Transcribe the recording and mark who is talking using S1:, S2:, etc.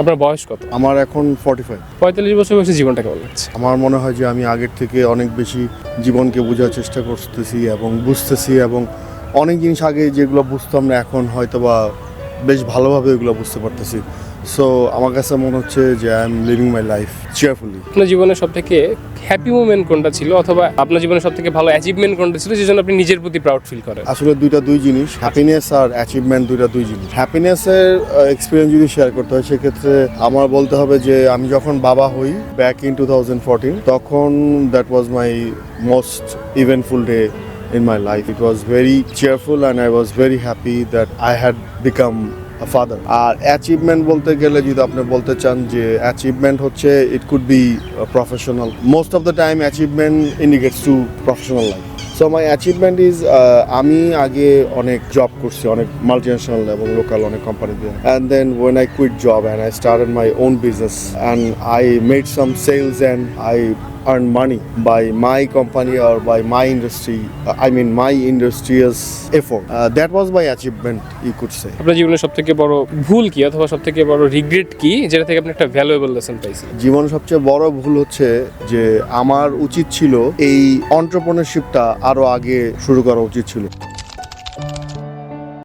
S1: আপনার বয়স কত?
S2: আমার এখন 45।
S1: 45 বছর বয়সে জীবনটা কেমন লাগছে?
S2: আমার মনে হয় যে আমি আগের থেকে অনেক বেশি জীবনকে বোঝার চেষ্টা করতেছি এবং বুঝতেছি, এবং অনেক জিনিস আগে যেগুলো বুঝতাম না এখন হয়তো বা বেশ ভালোভাবে এগুলো বুঝতে পারতেছি। সো আমার কাছে মনে হচ্ছে যে I am leaving my life চেয়ারফুলি।
S1: আপনার জীবনের সবথেকে হ্যাপি মোমেন্ট কোনটা ছিল, অথবা আপনার জীবনের সবথেকে ভালো অ্যাচিভমেন্ট কোনটা ছিল, যেজন্য আপনি নিজের প্রতি প্রাউড ফিল করেন?
S2: আসলে দুই জিনিস, হ্যাপিনেস আর অ্যাচিভমেন্ট দুই জিনিস। হ্যাপিনেসের এক্সপিরিয়েন্স যদি শেয়ার করতে হয় সেক্ষেত্রে আমার বলতে হবে যে আমি যখন বাবা হই ব্যাক ইন 2014, তখন that was my most eventful day in my life. It was very cheerful and I was very happy that I had become a father. আর অ্যাচিভমেন্ট বলতে গেলে যদি আপনি বলতে চান যে অ্যাচিভমেন্ট হচ্ছে it could be professional, most of the time achievement indicates to professional life. So my achievement is, আমি আগে অনেক জব করছি, অনেক মাল্টিন্যাশনাল এবং লোকাল অনেক কোম্পানিতে, and then when I quit job and I started my own business and I made some sales and I earn money by my company or by my industry, my industrious effort. That was my achievement, you could say.
S1: আপনার জীবনের সবথেকে বড় ভুল কি, অথবা সবথেকে বড় regret কি, যেটা থেকে আপনি একটা ভ্যালুয়েবল লেসন পাইছেন?
S2: জীবনের সবচেয়ে বড় ভুল হচ্ছে যে আমার উচিত ছিল এই এন্টারপ্রেনারশিপটা আরো আগে শুরু করা উচিত ছিল।